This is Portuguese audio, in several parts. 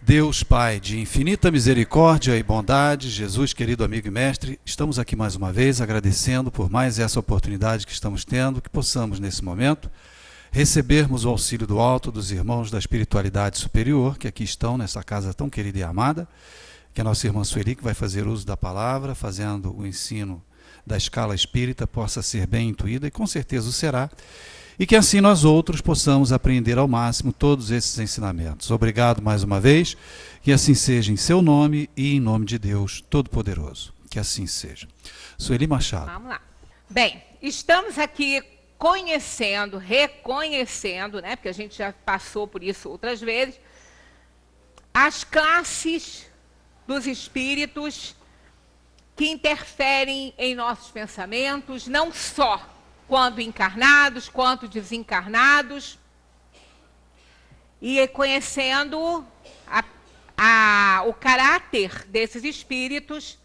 Deus Pai de infinita misericórdia e bondade, Jesus querido amigo e mestre, estamos aqui mais uma vez agradecendo por mais essa oportunidade que estamos tendo, que possamos nesse momento recebermos o auxílio do alto dos irmãos da espiritualidade superior, que aqui estão nessa casa tão querida e amada, que a nossa irmã Sueli, que vai fazer uso da palavra, fazendo o ensino da escala espírita, possa ser bem intuída, e com certeza o será, e que assim nós outros possamos aprender ao máximo todos esses ensinamentos. Obrigado mais uma vez, que assim seja em seu nome e em nome de Deus Todo-Poderoso. Que assim seja. Sueli Machado. Vamos lá. Bem, estamos aqui conhecendo, reconhecendo, né, porque a gente já passou por isso outras vezes, as classes dos espíritos que interferem em nossos pensamentos, não só quanto encarnados, quanto desencarnados, e conhecendo o caráter desses espíritos,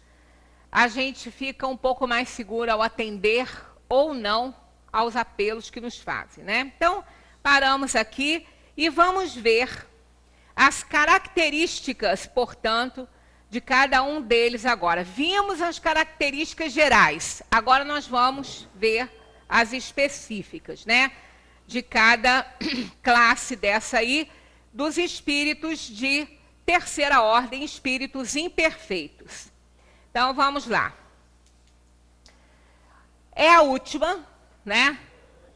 a gente fica um pouco mais seguro ao atender ou não aos apelos que nos fazem, né? Então, paramos aqui e vamos ver as características, portanto, de cada um deles agora. Vimos as características gerais, agora nós vamos ver as específicas, né? De cada classe dessa aí, dos espíritos de terceira ordem, espíritos imperfeitos. Então, vamos lá. É a última, né?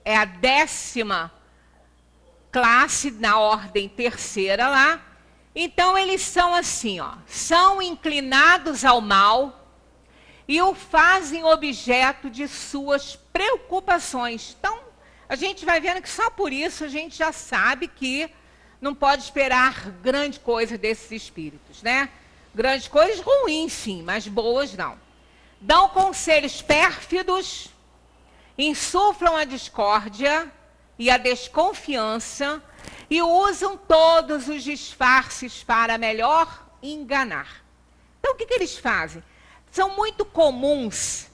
É a 10ª classe na ordem terceira lá. Então, eles são assim, ó, são inclinados ao mal e o fazem objeto de suas preocupações. Então, a gente vai vendo que só por isso a gente já sabe que não pode esperar grande coisa desses espíritos, né? Grandes coisas ruins, sim, mas boas não. Dão conselhos pérfidos, insuflam a discórdia e a desconfiança e usam todos os disfarces para melhor enganar. Então, o que eles fazem? São muito comuns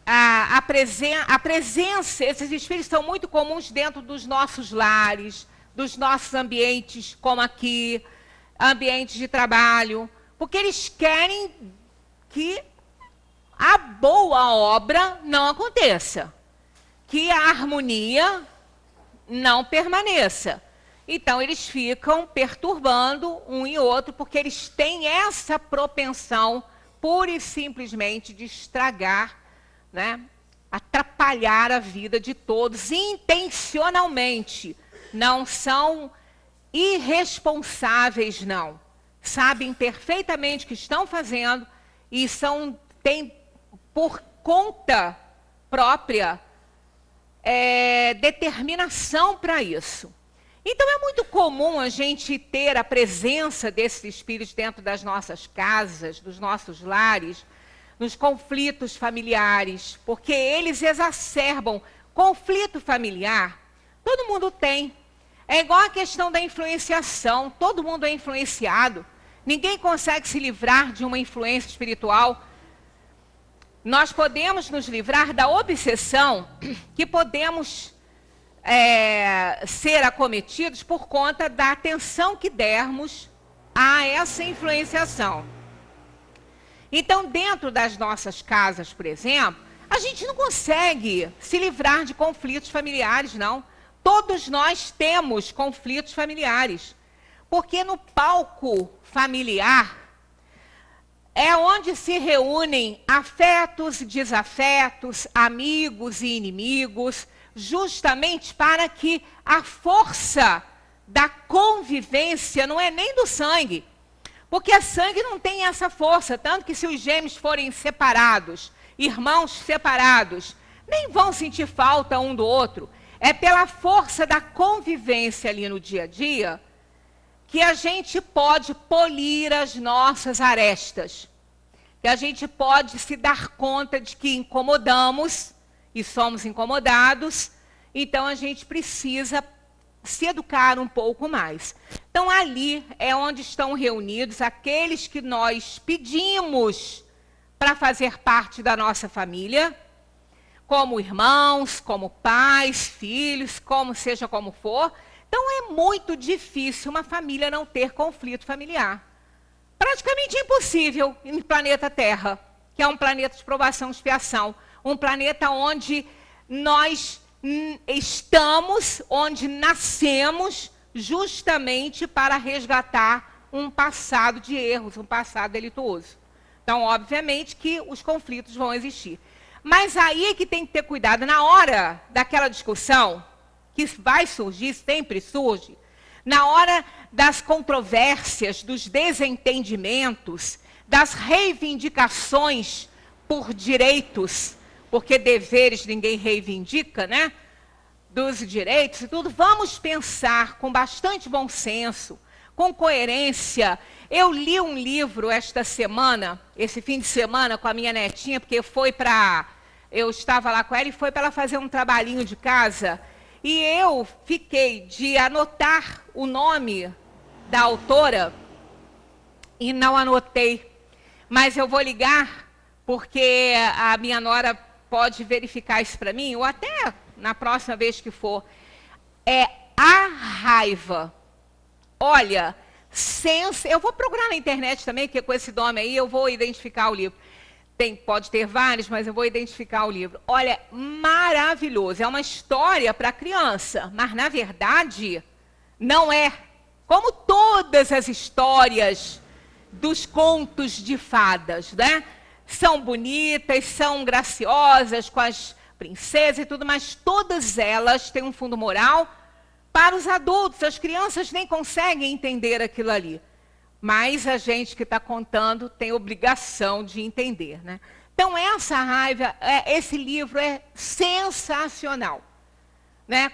a presença, esses espíritos são muito comuns dentro dos nossos lares, dos nossos ambientes, como aqui, ambientes de trabalho, porque eles querem que a boa obra não aconteça, que a harmonia não permaneça. Então, eles ficam perturbando um e outro, porque eles têm essa propensão, pura e simplesmente, de estragar, né, atrapalhar a vida de todos, intencionalmente. Não são irresponsáveis, não. Sabem perfeitamente o que estão fazendo e têm, por conta própria, determinação para isso. Então, é muito comum a gente ter a presença desses espíritos dentro das nossas casas, dos nossos lares, nos conflitos familiares, porque eles exacerbam. Conflito familiar, todo mundo tem. É igual a questão da influenciação, todo mundo é influenciado. Ninguém consegue se livrar de uma influência espiritual. Nós podemos nos livrar da obsessão que podemos ser acometidos por conta da atenção que dermos a essa influenciação. Então, dentro das nossas casas, por exemplo, a gente não consegue se livrar de conflitos familiares, não. Todos nós temos conflitos familiares, porque no palco familiar é onde se reúnem afetos e desafetos, amigos e inimigos, justamente para que a força da convivência não é nem do sangue, porque a sangue não tem essa força, tanto que se os gêmeos forem separados, irmãos separados, nem vão sentir falta um do outro. É pela força da convivência ali no dia a dia que a gente pode polir as nossas arestas, que a gente pode se dar conta de que incomodamos e somos incomodados, então a gente precisa se educar um pouco mais. Então, ali é onde estão reunidos aqueles que nós pedimos para fazer parte da nossa família, como irmãos, como pais, filhos, como seja como for, Então é muito difícil uma família não ter conflito familiar. Praticamente impossível no planeta Terra, que é um planeta de provação e expiação. Um planeta onde nós estamos, onde nascemos justamente para resgatar um passado de erros, um passado delituoso. Então, obviamente que os conflitos vão existir. Mas aí é que tem que ter cuidado. Na hora daquela discussão, que vai surgir, sempre surge, na hora das controvérsias, dos desentendimentos, das reivindicações por direitos, porque deveres ninguém reivindica, né? Dos direitos e tudo, vamos pensar com bastante bom senso, com coerência. Eu li um livro esta semana, esse fim de semana, com a minha netinha, porque eu estava lá com ela e foi para ela fazer um trabalhinho de casa. E eu fiquei de anotar o nome da autora e não anotei. Mas eu vou ligar, porque a minha nora pode verificar isso para mim, ou até na próxima vez que for. É A Raiva. Olha, eu vou procurar na internet também, que com esse nome aí eu vou identificar o livro. Pode ter vários, mas eu vou identificar o livro. Olha, maravilhoso. É uma história para criança, mas na verdade não é. Como todas as histórias dos contos de fadas, né? São bonitas, são graciosas com as princesas e tudo, mas todas elas têm um fundo moral para os adultos. As crianças nem conseguem entender aquilo ali. Mas a gente que está contando tem obrigação de entender, né? Então, essa raiva, esse livro é sensacional, né?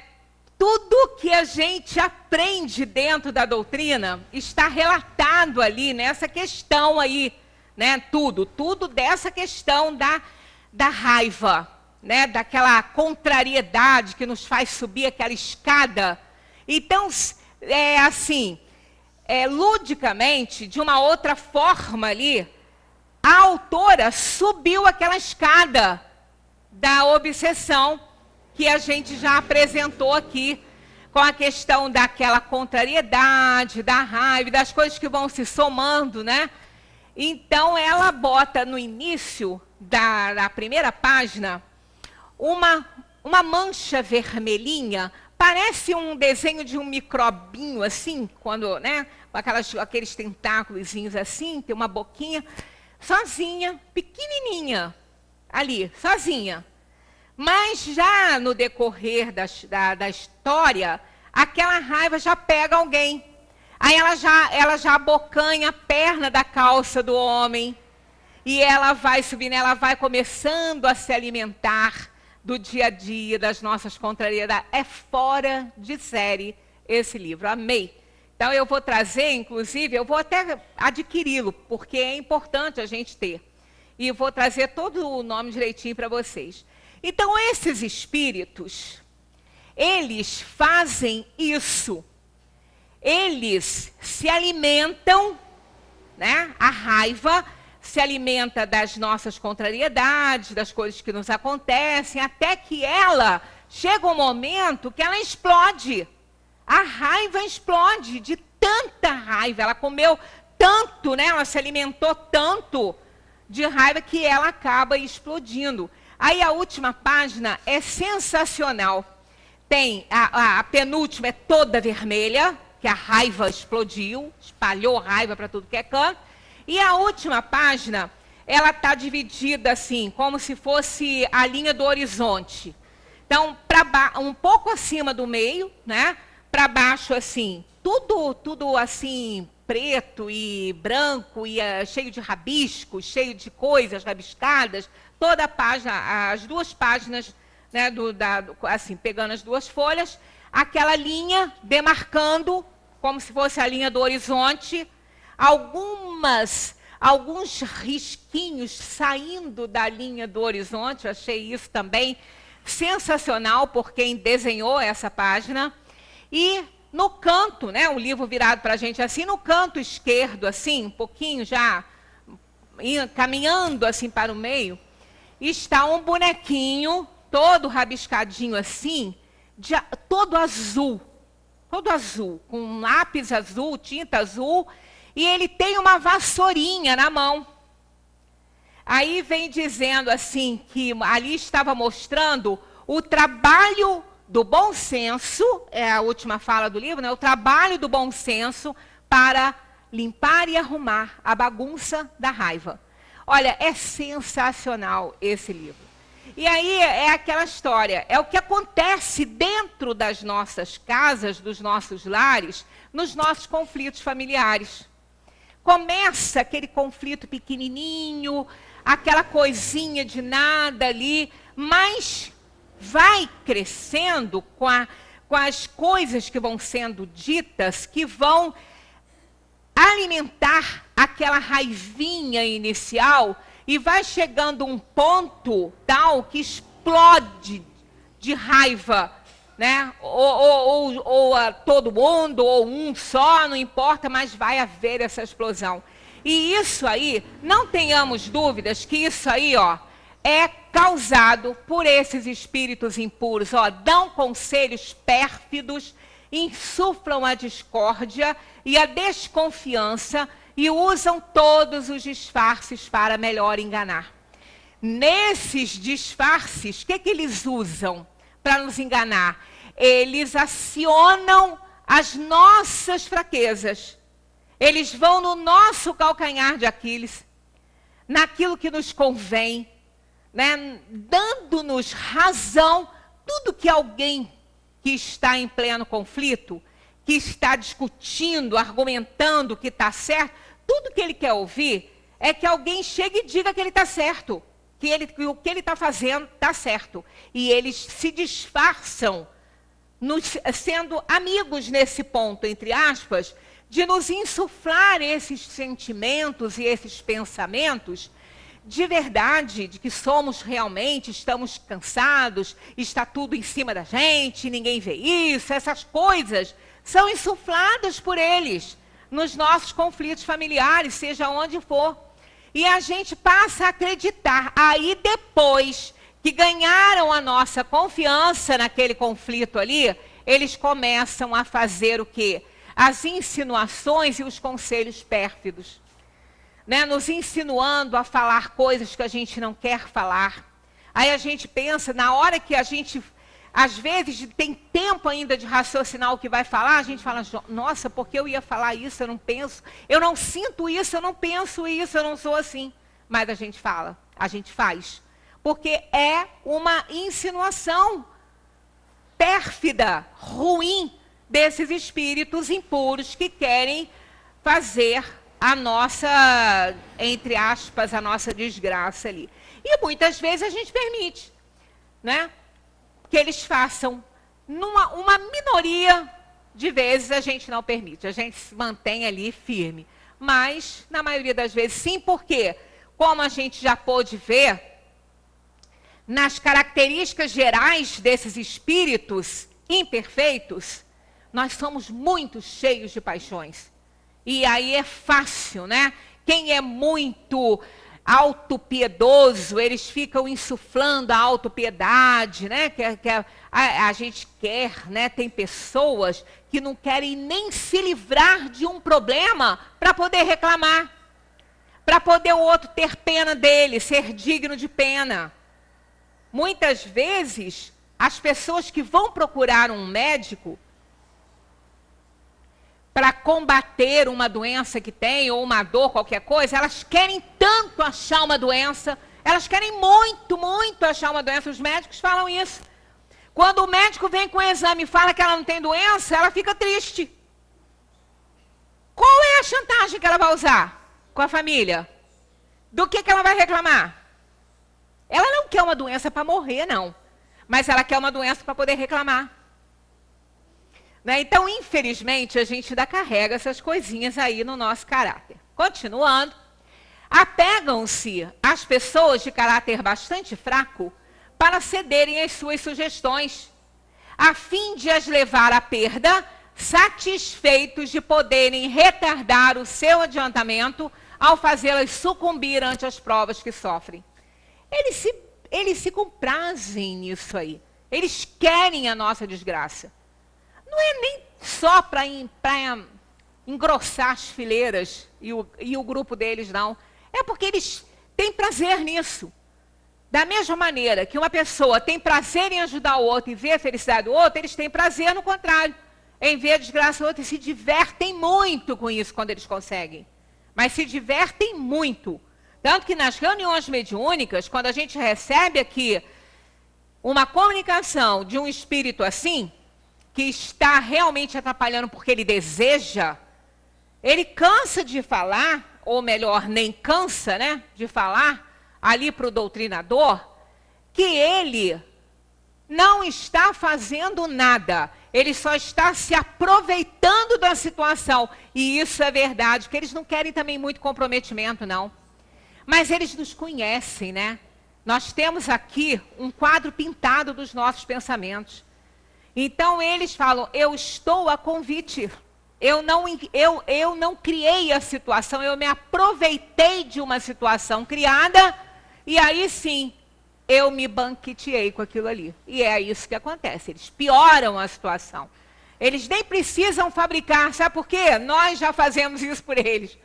Tudo que a gente aprende dentro da doutrina está relatado ali nessa questão aí, né? Tudo dessa questão da raiva, né? Daquela contrariedade que nos faz subir aquela escada. Então, ludicamente, de uma outra forma ali, a autora subiu aquela escada da obsessão que a gente já apresentou aqui, com a questão daquela contrariedade, da raiva, das coisas que vão se somando, né? Então, ela bota no início da primeira página uma mancha vermelhinha. Parece um desenho de um microbinho, assim, quando, né, com aqueles tentáculozinhos assim, tem uma boquinha, sozinha, pequenininha, ali, sozinha. Mas já no decorrer da história, aquela raiva já pega alguém. Aí ela já abocanha a perna da calça do homem, e ela vai subindo, ela vai começando a se alimentar do dia a dia, das nossas contrariedades. É fora de série esse livro, amei. Então eu vou trazer, inclusive, eu vou até adquiri-lo, porque é importante a gente ter. E vou trazer todo o nome direitinho para vocês. Então esses espíritos, eles fazem isso. Eles se alimentam, né? A raiva se alimenta das nossas contrariedades, das coisas que nos acontecem, até que ela chega um momento que ela explode. A raiva explode de tanta raiva. Ela comeu tanto, né? Ela se alimentou tanto de raiva que ela acaba explodindo. Aí a última página é sensacional. Tem a penúltima é toda vermelha, que a raiva explodiu, espalhou raiva para tudo que é canto. E a última página, ela está dividida assim, como se fosse a linha do horizonte. Então, um pouco acima do meio, né? Para baixo, assim, tudo assim, preto e branco, e cheio de rabiscos, cheio de coisas rabiscadas. Toda a página, as duas páginas, né, assim, pegando as duas folhas, aquela linha demarcando, como se fosse a linha do horizonte, alguns risquinhos saindo da linha do horizonte. Eu achei isso também sensacional por quem desenhou essa página. E no canto, né, o livro virado para a gente assim, no canto esquerdo, assim, um pouquinho já caminhando assim para o meio, está um bonequinho todo rabiscadinho assim, todo azul, todo azul, com um lápis azul, tinta azul, e ele tem uma vassourinha na mão. Aí vem dizendo assim, que ali estava mostrando o trabalho do bom senso, é a última fala do livro, né? O trabalho do bom senso para limpar e arrumar a bagunça da raiva. Olha, é sensacional esse livro. E aí é aquela história, é o que acontece dentro das nossas casas, dos nossos lares, nos nossos conflitos familiares. Começa aquele conflito pequenininho, aquela coisinha de nada ali, mas vai crescendo com as coisas que vão sendo ditas, que vão alimentar aquela raivinha inicial, e vai chegando um ponto tal que explode de raiva, né? Ou a todo mundo, ou um só, não importa, mas vai haver essa explosão. E isso aí, não tenhamos dúvidas que isso aí, ó, é causado por esses espíritos impuros, ó, dão conselhos pérfidos, insuflam a discórdia e a desconfiança e usam todos os disfarces para melhor enganar. Nesses disfarces, o que eles usam para nos enganar? Eles acionam as nossas fraquezas. Eles vão no nosso calcanhar de Aquiles, naquilo que nos convém, né? Dando-nos razão. Tudo que alguém que está em pleno conflito, que está discutindo, argumentando que está certo, tudo que ele quer ouvir é que alguém chegue e diga que ele está certo, que o que ele está fazendo está certo. E eles se disfarçam, sendo amigos nesse ponto, entre aspas, de nos insuflar esses sentimentos e esses pensamentos de verdade, de que somos realmente, estamos cansados, está tudo em cima da gente, ninguém vê isso, essas coisas são insufladas por eles nos nossos conflitos familiares, seja onde for. E a gente passa a acreditar. Aí depois que ganharam a nossa confiança naquele conflito ali, eles começam a fazer o quê? As insinuações e os conselhos pérfidos, né? Nos insinuando a falar coisas que a gente não quer falar. Aí a gente pensa, na hora que a gente, às vezes, tem tempo ainda de raciocinar o que vai falar, a gente fala, nossa, por que eu ia falar isso? Eu não penso, eu não sinto isso, eu não penso isso, eu não sou assim. Mas a gente fala, a gente faz. Porque é uma insinuação pérfida, ruim, desses espíritos impuros que querem fazer a nossa, entre aspas, a nossa desgraça ali. E muitas vezes a gente permite, né, que eles façam. Uma minoria de vezes a gente não permite, a gente se mantém ali firme. Mas, na maioria das vezes, sim, porque, como a gente já pôde ver, nas características gerais desses espíritos imperfeitos, nós somos muito cheios de paixões. E aí é fácil, né? Quem é muito autopiedoso, eles ficam insuflando a autopiedade, né? A gente quer, né? Tem pessoas que não querem nem se livrar de um problema para poder reclamar, para poder o outro ter pena dele, ser digno de pena. Muitas vezes, as pessoas que vão procurar um médico para combater uma doença que tem, ou uma dor, qualquer coisa, elas querem tanto achar uma doença, elas querem muito, muito achar uma doença. Os médicos falam isso. Quando o médico vem com o exame e fala que ela não tem doença, ela fica triste. Qual é a chantagem que ela vai usar com a família? Do que ela vai reclamar? Ela não quer uma doença para morrer, não. Mas ela quer uma doença para poder reclamar. Né? Então, infelizmente, a gente ainda carrega essas coisinhas aí no nosso caráter. Continuando, apegam-se as pessoas de caráter bastante fraco para cederem às suas sugestões, a fim de as levar à perda, satisfeitos de poderem retardar o seu adiantamento ao fazê-las sucumbir ante as provas que sofrem. Eles se comprazem nisso aí. Eles querem a nossa desgraça. não é nem só para engrossar as fileiras e o grupo deles, não. É porque eles têm prazer nisso. Da mesma maneira que uma pessoa tem prazer em ajudar o outro e ver a felicidade do outro, eles têm prazer no contrário, em ver a desgraça do outro, e se divertem muito com isso quando eles conseguem. Mas se divertem muito. Tanto que nas reuniões mediúnicas, quando a gente recebe aqui uma comunicação de um espírito assim, que está realmente atrapalhando porque ele deseja, ele cansa de falar, ou melhor, nem cansa, né, de falar ali para o doutrinador, que ele não está fazendo nada, ele só está se aproveitando da situação. E isso é verdade, porque eles não querem também muito comprometimento, não. Mas eles nos conhecem, né? Nós temos aqui um quadro pintado dos nossos pensamentos. Então eles falam, eu estou a convite. Eu não criei a situação, eu me aproveitei de uma situação criada, e aí sim, eu me banqueteei com aquilo ali. E é isso que acontece, eles pioram a situação. Eles nem precisam fabricar, sabe por quê? Nós já fazemos isso por eles.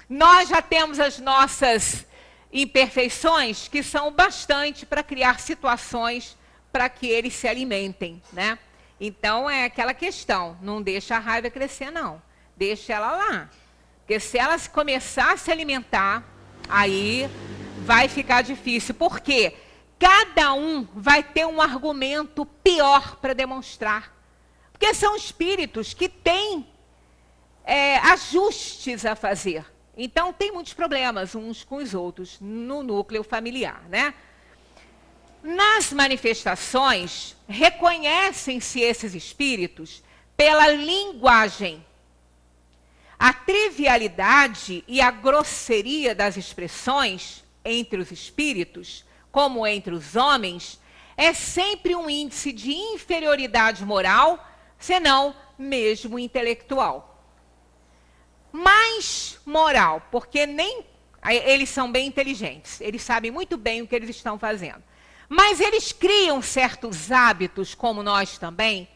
Nós já temos as nossas imperfeições, que são bastante para criar situações para que eles se alimentem, né? Então é aquela questão, não deixa a raiva crescer, não. Deixa ela lá. Porque se ela começar a se alimentar, aí vai ficar difícil. Por quê? Cada um vai ter um argumento pior para demonstrar. Porque são espíritos que têm ajustes a fazer. Então tem muitos problemas uns com os outros no núcleo familiar, né? Nas manifestações, reconhecem-se esses espíritos pela linguagem. A trivialidade e a grosseria das expressões entre os espíritos, como entre os homens, é sempre um índice de inferioridade moral, senão mesmo intelectual. Mais moral, porque nem eles são bem inteligentes, eles sabem muito bem o que eles estão fazendo. Mas eles criam certos hábitos, como nós também,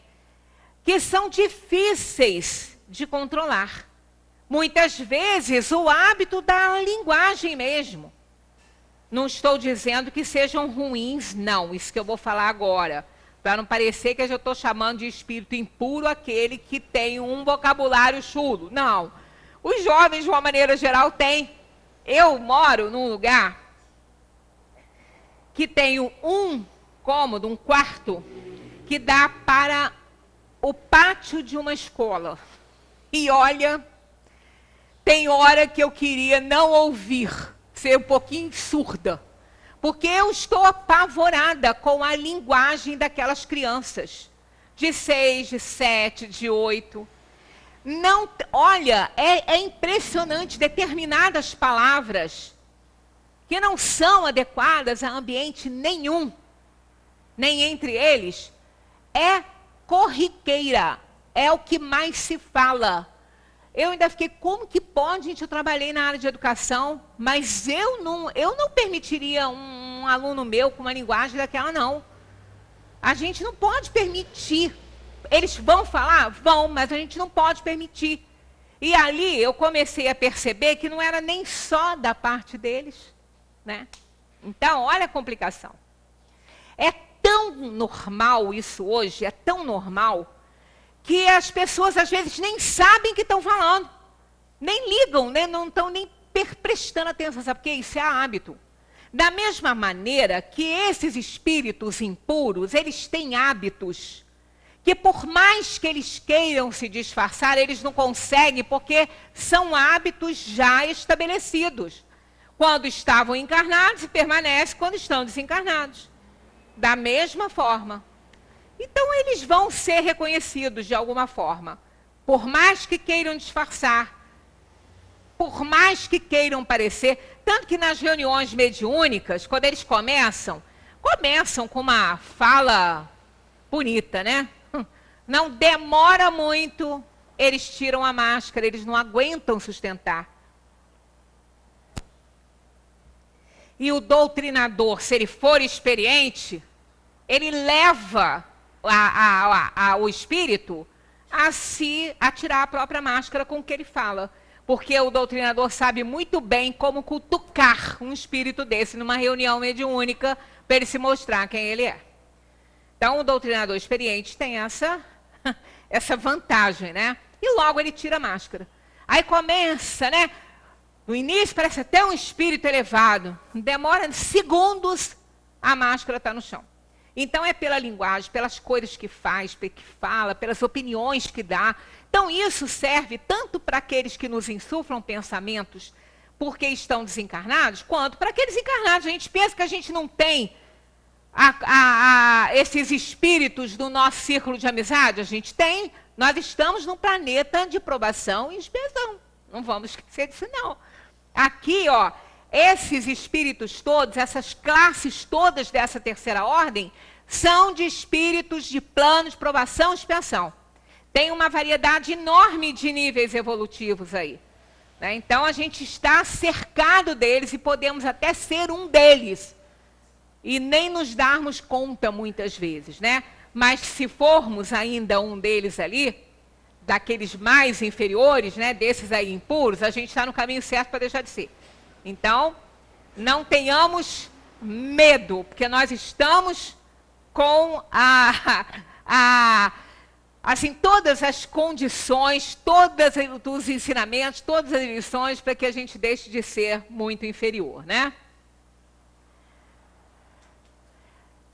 que são difíceis de controlar. Muitas vezes o hábito da linguagem mesmo. Não estou dizendo que sejam ruins, não, isso que eu vou falar agora. Para não parecer que eu já estou chamando de espírito impuro aquele que tem um vocabulário chulo. Não. Os jovens, de uma maneira geral, têm. Eu moro num lugar que tenho um cômodo, um quarto, que dá para o pátio de uma escola. E olha, tem hora que eu queria não ouvir, ser um pouquinho surda, porque eu estou apavorada com a linguagem daquelas crianças, de 6, de 7, de 8. Não, olha, é impressionante, determinadas palavras que não são adequadas a ambiente nenhum, nem entre eles, é corriqueira, é o que mais se fala. Eu ainda fiquei, como que pode, gente? Eu trabalhei na área de educação, mas eu não permitiria um aluno meu com uma linguagem daquela, não. A gente não pode permitir. Eles vão falar? Vão, mas a gente não pode permitir. E ali eu comecei a perceber que não era nem só da parte deles, né? Então, olha a complicação. É tão normal isso hoje, é tão normal, que as pessoas às vezes nem sabem que estão falando. Nem ligam, né? Não estão nem prestando atenção, sabe por quê? Isso é hábito. Da mesma maneira que esses espíritos impuros, eles têm hábitos que por mais que eles queiram se disfarçar, eles não conseguem, porque são hábitos já estabelecidos. Quando estavam encarnados e permanecem quando estão desencarnados. Da mesma forma. Então eles vão ser reconhecidos de alguma forma. Por mais que queiram disfarçar, por mais que queiram parecer, tanto que nas reuniões mediúnicas, quando eles começam com uma fala bonita, né? Não demora muito, eles tiram a máscara, eles não aguentam sustentar. E o doutrinador, se ele for experiente, ele leva o espírito a tirar a própria máscara com o que ele fala. Porque o doutrinador sabe muito bem como cutucar um espírito desse numa reunião mediúnica para ele se mostrar quem ele é. Então, o doutrinador experiente tem essa vantagem, né? E logo ele tira a máscara. Aí começa, né? No início parece até um espírito elevado. Demora segundos, a máscara está no chão. Então é pela linguagem, pelas coisas que faz, que fala, pelas opiniões que dá. Então isso serve tanto para aqueles que nos insuflam pensamentos porque estão desencarnados, quanto para aqueles encarnados. A gente pensa que a gente não tem esses espíritos do nosso círculo de amizade. A gente tem. Nós estamos num planeta de provação e expiação. Não vamos esquecer disso, não. Aqui, ó, esses espíritos todos, essas classes todas dessa terceira ordem, são de espíritos de plano de provação e expiação. Tem uma variedade enorme de níveis evolutivos aí, né? Então, a gente está cercado deles e podemos até ser um deles. E nem nos darmos conta muitas vezes, né? Mas se formos ainda um deles ali, daqueles mais inferiores, né, desses aí impuros, a gente está no caminho certo para deixar de ser. Então, não tenhamos medo, porque nós estamos com assim, todas as condições, todos os ensinamentos, todas as lições para que a gente deixe de ser muito inferior, né?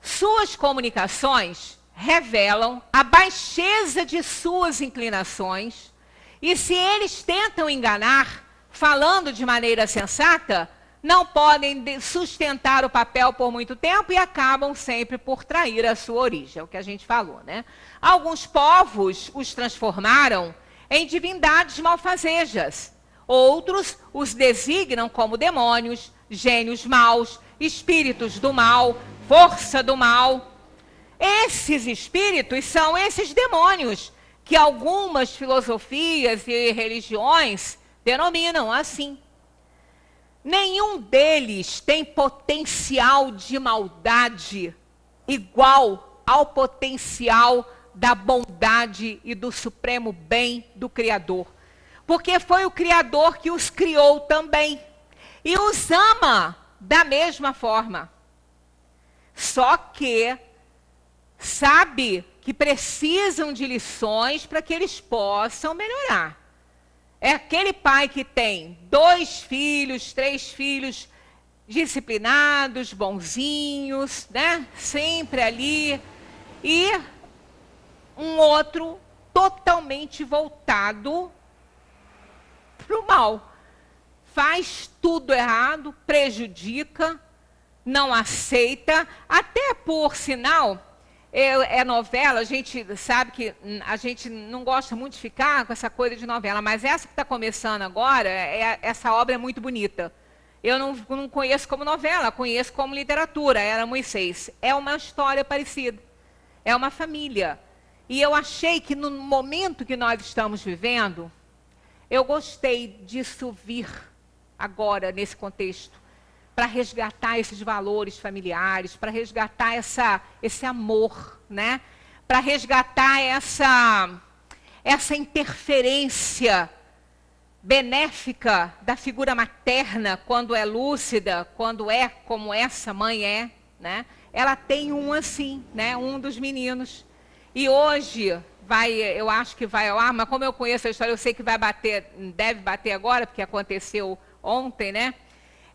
Suas comunicações revelam a baixeza de suas inclinações, e se eles tentam enganar, falando de maneira sensata, não podem sustentar o papel por muito tempo e acabam sempre por trair a sua origem, é o que a gente falou, né? Alguns povos os transformaram em divindades malfazejas, outros os designam como demônios, gênios maus, espíritos do mal, força do mal. Esses espíritos são esses demônios que algumas filosofias e religiões denominam assim. Nenhum deles tem potencial de maldade igual ao potencial da bondade e do supremo bem do Criador. Porque foi o Criador que os criou também. E os ama da mesma forma. Só que sabe que precisam de lições para que eles possam melhorar. É aquele pai que tem 2 filhos, 3 filhos disciplinados, bonzinhos, né? Sempre ali. E um outro totalmente voltado para o mal. Faz tudo errado, prejudica, não aceita, até por sinal... É novela, a gente sabe que a gente não gosta muito de ficar com essa coisa de novela, mas essa que está começando agora, essa obra é muito bonita. Eu não conheço como novela, conheço como literatura, Era Moisés. É uma história parecida, é uma família. E eu achei que no momento que nós estamos vivendo, eu gostei disso vir agora, nesse contexto, para resgatar esses valores familiares, para resgatar esse amor, né? Para resgatar essa interferência benéfica da figura materna, quando é lúcida, quando é como essa mãe é, né? Ela tem um assim, né? Um dos meninos. E hoje eu acho que vai ao ar, mas como eu conheço a história, eu sei que deve bater agora, porque aconteceu ontem, né?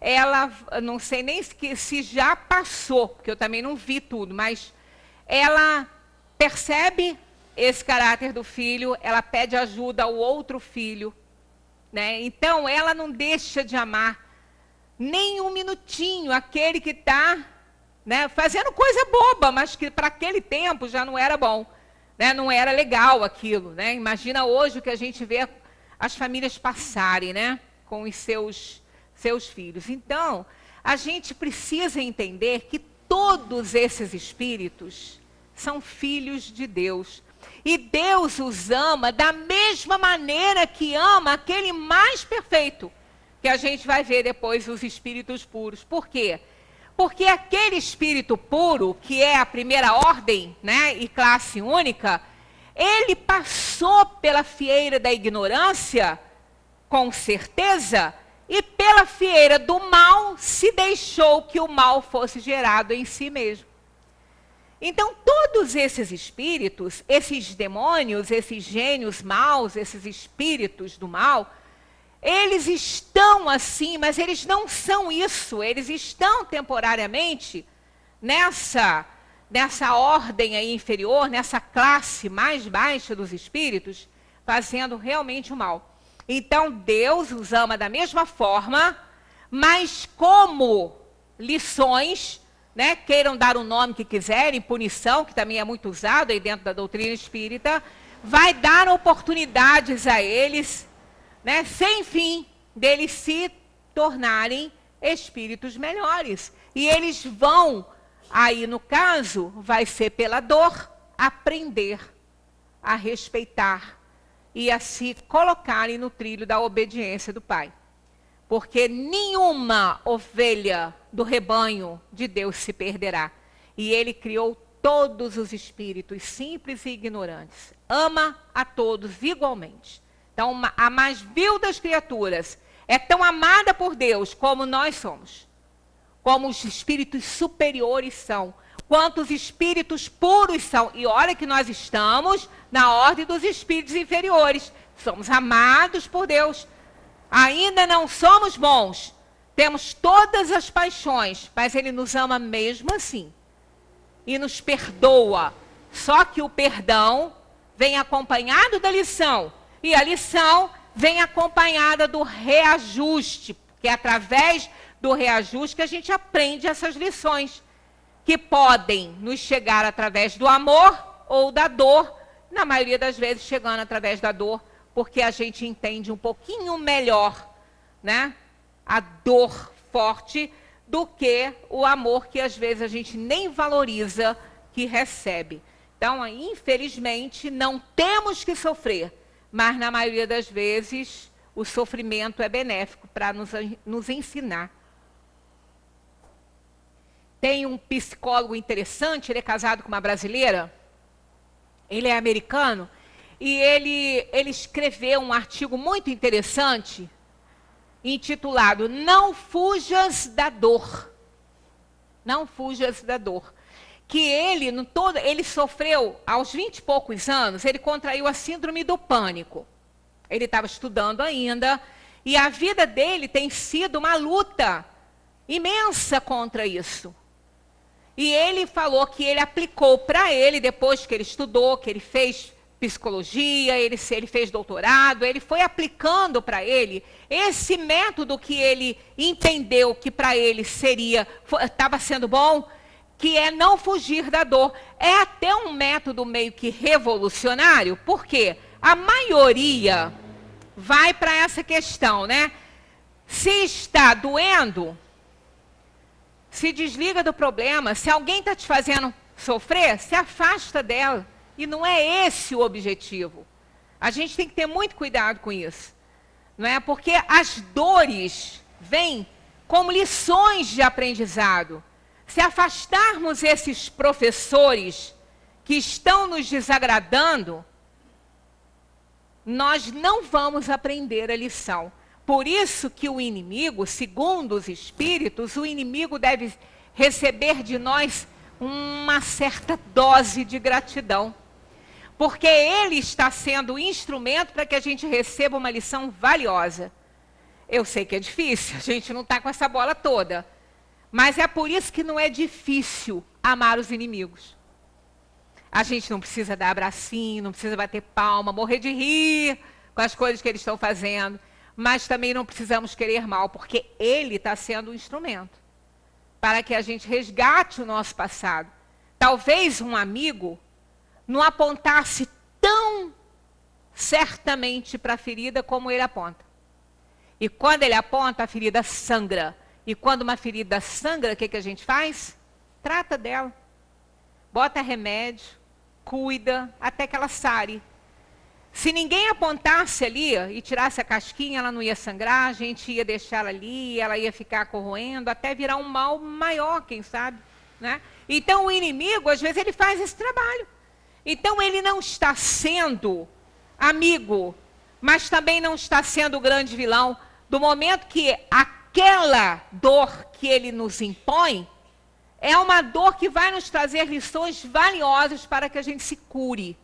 Ela, não sei nem se já passou, porque eu também não vi tudo, mas ela percebe esse caráter do filho, ela pede ajuda ao outro filho, né? Então, ela não deixa de amar nem um minutinho aquele que está, né, fazendo coisa boba, mas que para aquele tempo já não era bom, né? Não era legal aquilo, né? Imagina hoje o que a gente vê as famílias passarem, né, com os seus filhos. Então, a gente precisa entender que todos esses espíritos são filhos de Deus. E Deus os ama da mesma maneira que ama aquele mais perfeito, que a gente vai ver depois, os espíritos puros. Por quê? Porque aquele espírito puro, que é a primeira ordem, né, e classe única, ele passou pela fieira da ignorância, com certeza, e pela fieira do mal se deixou que o mal fosse gerado em si mesmo. Então, todos esses espíritos, esses demônios, esses gênios maus, esses espíritos do mal, eles estão assim, mas eles não são isso. Eles estão temporariamente nessa ordem aí inferior, nessa classe mais baixa dos espíritos, fazendo realmente o mal. Então, Deus os ama da mesma forma, mas como lições, né, queiram dar o nome que quiserem, punição, que também é muito usado aí dentro da doutrina espírita, vai dar oportunidades a eles, né, sem fim, deles se tornarem espíritos melhores. E eles vão, aí no caso, vai ser pela dor, aprender a respeitar e a se colocarem no trilho da obediência do Pai. Porque nenhuma ovelha do rebanho de Deus se perderá. E Ele criou todos os espíritos, simples e ignorantes. Ama a todos igualmente. Então, a mais vil das criaturas é tão amada por Deus como nós somos. Como os espíritos superiores são. Quanto os espíritos puros são. E olha que nós estamos na ordem dos espíritos inferiores. Somos amados por Deus. Ainda não somos bons. Temos todas as paixões. Mas Ele nos ama mesmo assim. E nos perdoa. Só que o perdão vem acompanhado da lição. E a lição vem acompanhada do reajuste. Porque é através do reajuste que a gente aprende essas lições. Que podem nos chegar através do amor ou da dor, na maioria das vezes chegando através da dor, porque a gente entende um pouquinho melhor, né, a dor forte do que o amor que às vezes a gente nem valoriza que recebe. Então, infelizmente, não temos que sofrer, mas na maioria das vezes o sofrimento é benéfico para nos ensinar. Tem um psicólogo interessante, ele é casado com uma brasileira, ele é americano, e ele escreveu um artigo muito interessante, intitulado Não Fujas da Dor. Não fujas da dor. Que ele sofreu, aos 20 e poucos anos, ele contraiu a síndrome do pânico. Ele estava estudando ainda, e a vida dele tem sido uma luta imensa contra isso. E ele falou que ele aplicou para ele, depois que ele estudou, que ele fez psicologia, ele fez doutorado, ele foi aplicando para ele esse método que ele entendeu que para ele estava sendo bom, que é não fugir da dor. É até um método meio que revolucionário, porque a maioria vai para essa questão, né? Se está doendo, se desliga do problema. Se alguém está te fazendo sofrer, se afasta dela. E não é esse o objetivo. A gente tem que ter muito cuidado com isso. Não é? Porque as dores vêm como lições de aprendizado. Se afastarmos esses professores que estão nos desagradando, nós não vamos aprender a lição. Por isso que o inimigo, segundo os espíritos, o inimigo deve receber de nós uma certa dose de gratidão. Porque ele está sendo o instrumento para que a gente receba uma lição valiosa. Eu sei que é difícil, a gente não está com essa bola toda. Mas é por isso que não é difícil amar os inimigos. A gente não precisa dar abracinho, não precisa bater palma, morrer de rir com as coisas que eles estão fazendo. Mas também não precisamos querer mal, porque ele está sendo o instrumento para que a gente resgate o nosso passado. Talvez um amigo não apontasse tão certamente para a ferida como ele aponta. E quando ele aponta, a ferida sangra. E quando uma ferida sangra, o que a gente faz? Trata dela. Bota remédio, cuida, até que ela sare. Se ninguém apontasse ali e tirasse a casquinha, ela não ia sangrar, a gente ia deixar ela ali, ela ia ficar corroendo, até virar um mal maior, quem sabe, né? Então o inimigo, às vezes, ele faz esse trabalho. Então ele não está sendo amigo, mas também não está sendo o grande vilão. Do momento que aquela dor que ele nos impõe é uma dor que vai nos trazer lições valiosas para que a gente se cure.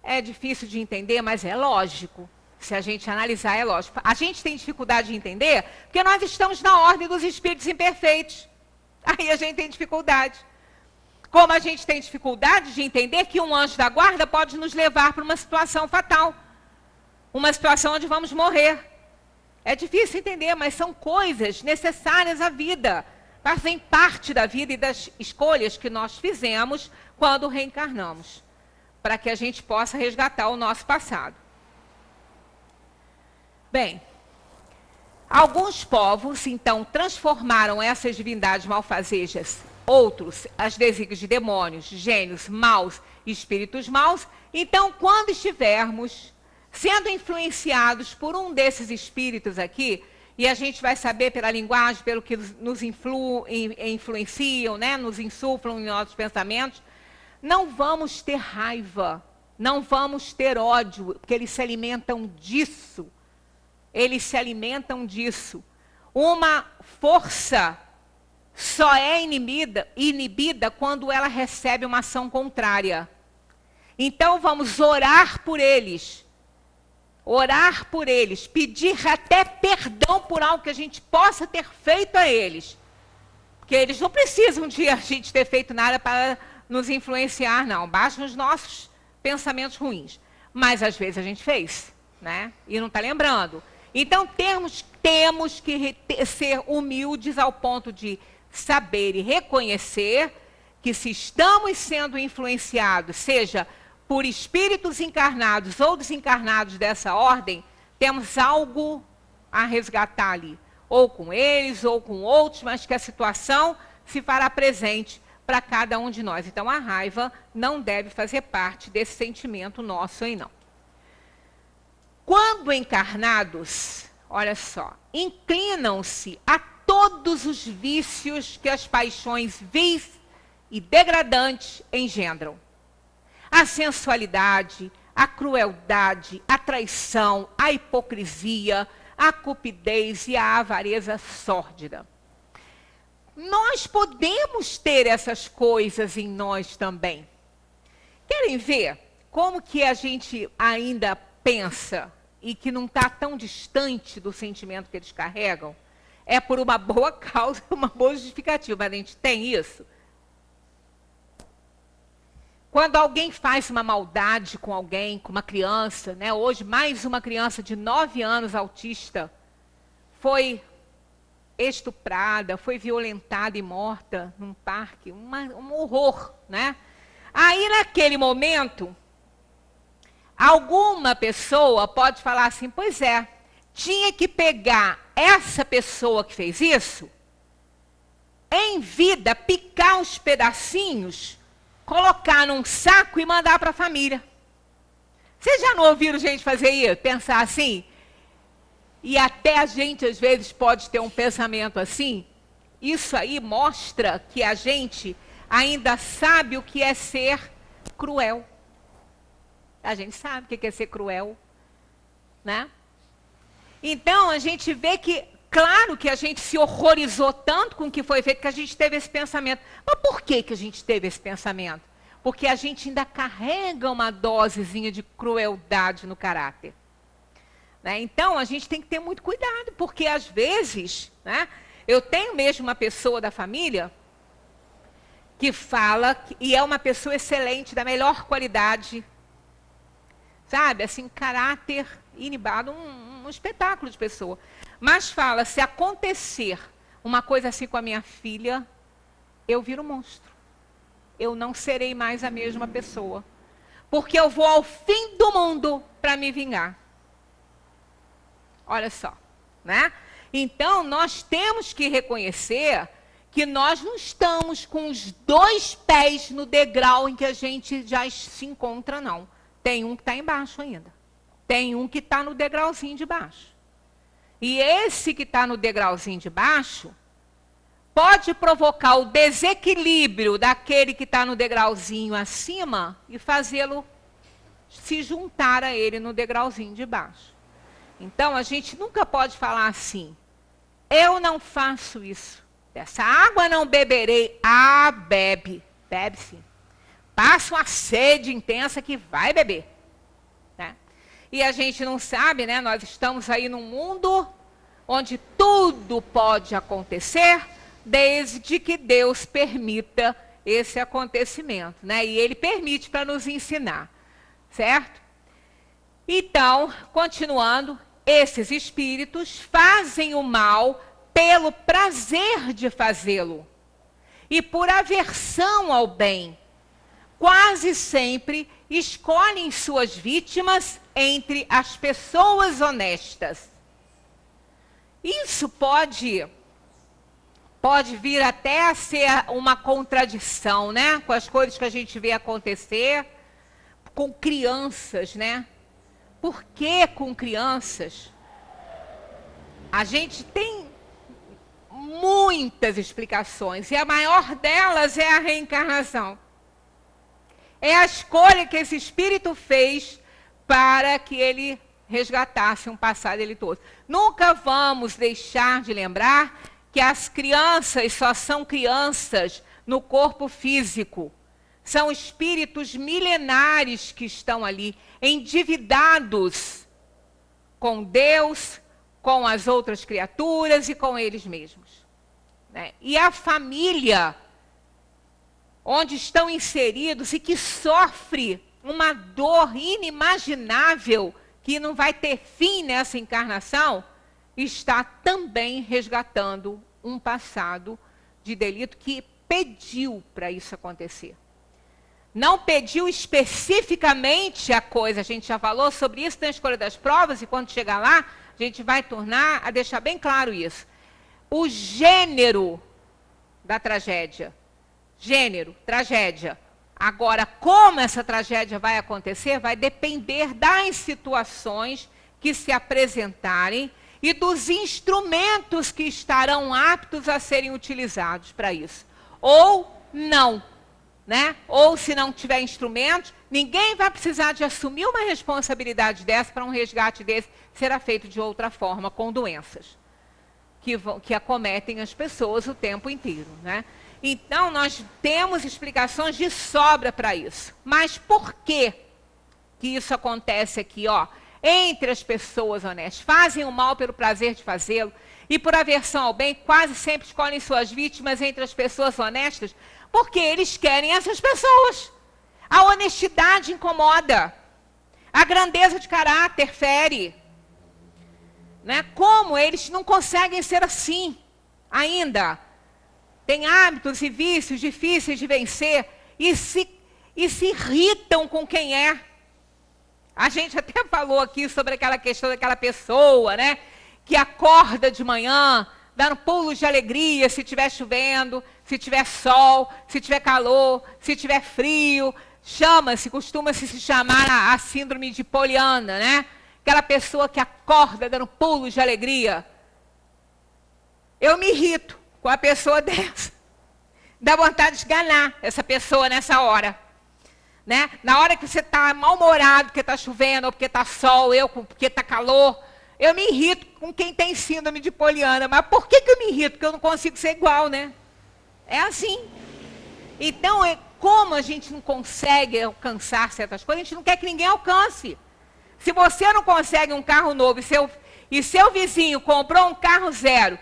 É difícil de entender, mas é lógico. Se a gente analisar, é lógico. A gente tem dificuldade de entender porque nós estamos na ordem dos espíritos imperfeitos. Aí a gente tem dificuldade. Como a gente tem dificuldade de entender que um anjo da guarda pode nos levar para uma situação fatal. Uma situação onde vamos morrer. É difícil entender, mas são coisas necessárias à vida. Fazem parte da vida e das escolhas que nós fizemos quando reencarnamos. Para que a gente possa resgatar o nosso passado. Bem, alguns povos, então, transformaram essas divindades malfazejas, outros, as desígnios de demônios, gênios maus e espíritos maus. Então, quando estivermos sendo influenciados por um desses espíritos aqui, e a gente vai saber pela linguagem, pelo que nos influenciam, né, nos insuflam em nossos pensamentos, não vamos ter raiva, não vamos ter ódio, porque eles se alimentam disso. Eles se alimentam disso. Uma força só é inibida quando ela recebe uma ação contrária. Então vamos orar por eles. Orar por eles. Pedir até perdão por algo que a gente possa ter feito a eles. Porque eles não precisam de a gente ter feito nada para nos influenciar, não. Bastam os nossos pensamentos ruins. Mas às vezes a gente fez, né? E não está lembrando. Então, temos que ser humildes ao ponto de saber e reconhecer que se estamos sendo influenciados, seja por espíritos encarnados ou desencarnados dessa ordem, temos algo a resgatar ali. Ou com eles, ou com outros, mas que a situação se fará presente para cada um de nós. Então, a raiva não deve fazer parte desse sentimento nosso aí, não. Quando encarnados, olha só, inclinam-se a todos os vícios que as paixões vis e degradantes engendram. A sensualidade, a crueldade, a traição, a hipocrisia, a cupidez e a avareza sórdida. Nós podemos ter essas coisas em nós também. Querem ver como que a gente ainda pensa e que não está tão distante do sentimento que eles carregam? É por uma boa causa, uma boa justificativa, mas a gente tem isso. Quando alguém faz uma maldade com alguém, com uma criança, né? Hoje mais uma criança de 9 anos autista foi estuprada, foi violentada e morta num parque, um horror, né? Aí naquele momento, alguma pessoa pode falar assim, pois é, tinha que pegar essa pessoa que fez isso, em vida, picar os pedacinhos, colocar num saco e mandar para a família. Vocês já não ouviram gente fazer isso? Pensar assim? E até a gente, às vezes, pode ter um pensamento assim. Isso aí mostra que a gente ainda sabe o que é ser cruel. A gente sabe o que é ser cruel, né? Então, a gente vê que, claro que a gente se horrorizou tanto com o que foi feito, que a gente teve esse pensamento. Mas por que a gente teve esse pensamento? Porque a gente ainda carrega uma dosezinha de crueldade no caráter. Né? Então, a gente tem que ter muito cuidado, porque às vezes, né, eu tenho mesmo uma pessoa da família que fala, e é uma pessoa excelente, da melhor qualidade, sabe, assim, caráter inibado, um espetáculo de pessoa. Mas fala, se acontecer uma coisa assim com a minha filha, eu viro monstro. Eu não serei mais a mesma pessoa. Porque eu vou ao fim do mundo para me vingar. Olha só, né? Então, nós temos que reconhecer que nós não estamos com os 2 pés no degrau em que a gente já se encontra, não. Tem um que está embaixo ainda. Tem um que está no degrauzinho de baixo. E esse que está no degrauzinho de baixo pode provocar o desequilíbrio daquele que está no degrauzinho acima e fazê-lo se juntar a ele no degrauzinho de baixo. Então, a gente nunca pode falar assim, eu não faço isso, dessa água não beberei. Ah, bebe sim. Passa uma sede intensa que vai beber. Né? E a gente não sabe, né? Nós estamos aí num mundo onde tudo pode acontecer, desde que Deus permita esse acontecimento, né? E Ele permite para nos ensinar, certo? Então, continuando, esses espíritos fazem o mal pelo prazer de fazê-lo e por aversão ao bem. Quase sempre escolhem suas vítimas entre as pessoas honestas. Isso pode vir até a ser uma contradição, né? Com as coisas que a gente vê acontecer com crianças, né? Por que com crianças? A gente tem muitas explicações, e a maior delas é a reencarnação. É a escolha que esse espírito fez para que ele resgatasse um passado delitoso. Nunca vamos deixar de lembrar que as crianças só são crianças no corpo físico. São espíritos milenares que estão ali, endividados com Deus, com as outras criaturas e com eles mesmos. Né? E a família, onde estão inseridos e que sofre uma dor inimaginável, que não vai ter fim nessa encarnação, está também resgatando um passado de delito que pediu para isso acontecer. Não pediu especificamente a coisa, a gente já falou sobre isso na escolha das provas, e quando chegar lá, a gente vai tornar a deixar bem claro isso. O gênero da tragédia. Gênero, tragédia. Agora, como essa tragédia vai acontecer, vai depender das situações que se apresentarem e dos instrumentos que estarão aptos a serem utilizados para isso. Ou não, né? Ou se não tiver instrumentos, ninguém vai precisar de assumir uma responsabilidade dessa para um resgate desse, será feito de outra forma, com doenças que acometem as pessoas o tempo inteiro, né? Então, nós temos explicações de sobra para isso. Mas por que isso acontece aqui, ó? Entre as pessoas honestas, fazem o mal pelo prazer de fazê-lo, e por aversão ao bem, quase sempre escolhem suas vítimas entre as pessoas honestas, porque eles querem essas pessoas. A honestidade incomoda, a grandeza de caráter fere. Né? Como eles não conseguem ser assim ainda? Tem hábitos e vícios difíceis de vencer e se irritam com quem é. A gente até falou aqui sobre aquela questão daquela pessoa, né? Que acorda de manhã, dando pulos de alegria se estiver chovendo, se tiver sol, se tiver calor, se tiver frio. Costuma-se se chamar a síndrome de Poliana, né? Aquela pessoa que acorda dando pulos de alegria. Eu me irrito com a pessoa dessa. Dá vontade de esganar essa pessoa nessa hora. Né? Na hora que você está mal-humorado porque está chovendo, ou porque está sol, porque está calor, eu me irrito com quem tem síndrome de Poliana. Mas por que eu me irrito? Porque eu não consigo ser igual, né? É assim. Então, como a gente não consegue alcançar certas coisas, a gente não quer que ninguém alcance. Se você não consegue um carro novo e seu vizinho comprou um carro zero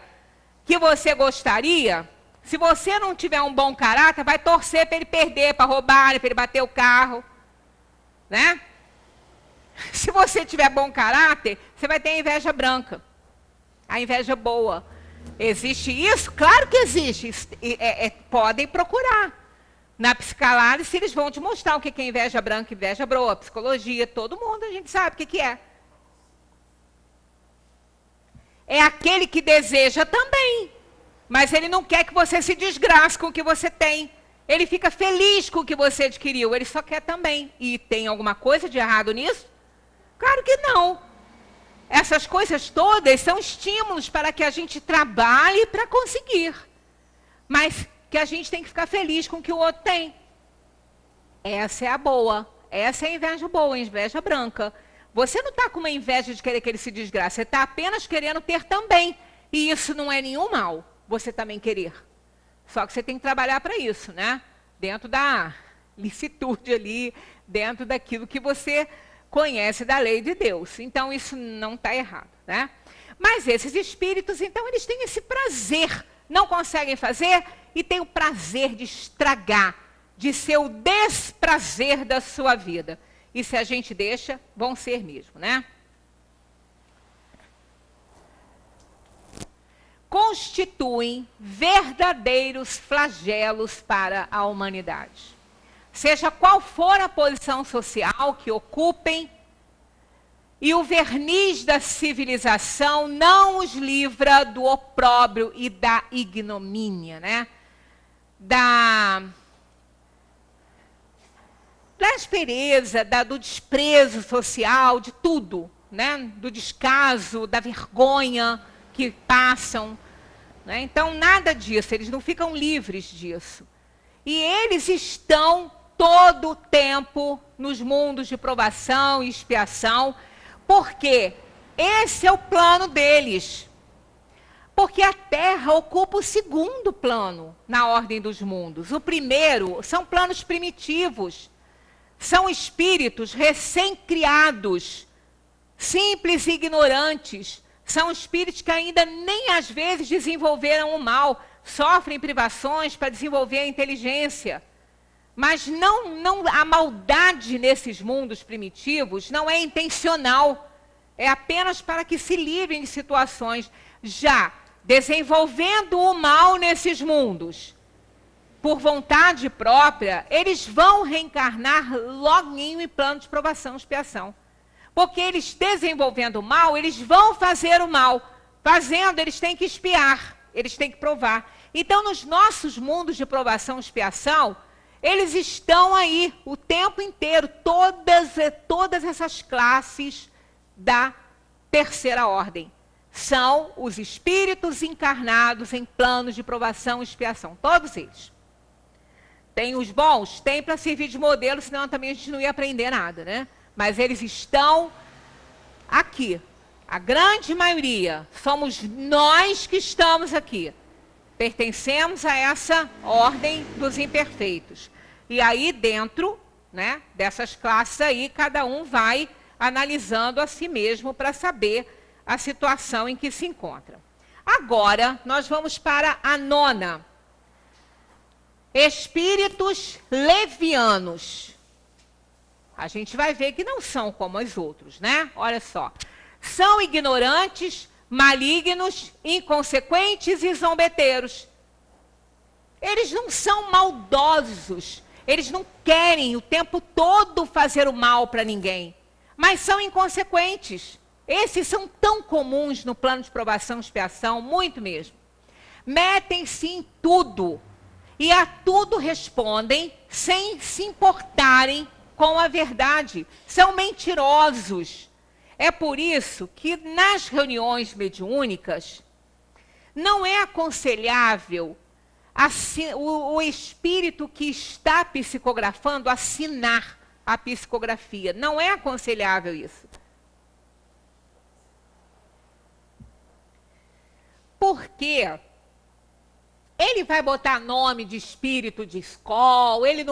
que você gostaria, se você não tiver um bom caráter, vai torcer para ele perder, para roubar, para ele bater o carro. Né? Se você tiver bom caráter, você vai ter a inveja branca. A inveja boa. Existe isso? Claro que existe. Podem procurar. Na psicanálise, eles vão te mostrar o que é inveja branca e inveja boa. Psicologia, todo mundo, a gente sabe o que é. É aquele que deseja também. Mas ele não quer que você se desgrace com o que você tem. Ele fica feliz com o que você adquiriu. Ele só quer também. E tem alguma coisa de errado nisso? Claro que não. Essas coisas todas são estímulos para que a gente trabalhe para conseguir. mas que a gente tem que ficar feliz com o que o outro tem. Essa é a boa. Essa é a inveja boa, a inveja branca. Você não está com uma inveja de querer que ele se desgrace, você está apenas querendo ter também. E isso não é nenhum mal, você também querer. Só que você tem que trabalhar para isso, né? Dentro da licitude ali, dentro daquilo que você conhece da lei de Deus. Então, isso não está errado, né? Mas esses espíritos, então, eles têm esse prazer. Não conseguem fazer e têm o prazer de estragar, de ser o desprazer da sua vida. E se a gente deixa, vão ser mesmo, né? Constituem verdadeiros flagelos para a humanidade. Seja qual for a posição social que ocupem, e o verniz da civilização não os livra do opróbrio e da ignomínia, né? Da aspereza, do desprezo social, de tudo, né? Do descaso, da vergonha que passam, né? Então, nada disso, eles não ficam livres disso. E eles estão todo o tempo nos mundos de provação e expiação, porque esse é o plano deles. Porque a Terra ocupa o segundo plano na ordem dos mundos. O primeiro são planos primitivos. São espíritos recém-criados, simples e ignorantes. São espíritos que ainda nem às vezes desenvolveram o mal, sofrem privações para desenvolver a inteligência. Mas a maldade nesses mundos primitivos não é intencional. É apenas para que se livrem de situações. Já desenvolvendo o mal nesses mundos, por vontade própria, eles vão reencarnar loguinho em plano de provação e expiação. Porque eles desenvolvendo o mal, eles vão fazer o mal. Fazendo, eles têm que expiar, eles têm que provar. Então, nos nossos mundos de provação e expiação, eles estão aí o tempo inteiro, todas essas classes da terceira ordem. São os espíritos encarnados em planos de provação e expiação, todos eles. Tem os bons? Tem para servir de modelo, senão também a gente não ia aprender nada, né? Mas eles estão aqui. A grande maioria, somos nós que estamos aqui. Pertencemos a essa ordem dos imperfeitos. E aí dentro, né, dessas classes aí, cada um vai analisando a si mesmo para saber a situação em que se encontra. Agora, nós vamos para a nona. Espíritos levianos. A gente vai ver que não são como os outros, né? Olha só. São ignorantes, malignos, inconsequentes e zombeteiros. Eles não são maldosos. Eles não querem o tempo todo fazer o mal para ninguém. Mas são inconsequentes. Esses são tão comuns no plano de provação e expiação, muito mesmo. Metem-se em tudo. E a tudo respondem sem se importarem com a verdade. São mentirosos. É por isso que nas reuniões mediúnicas não é aconselhável o espírito que está psicografando assinar a psicografia. Não é aconselhável isso. Porque ele vai botar nome de espírito de escola, ele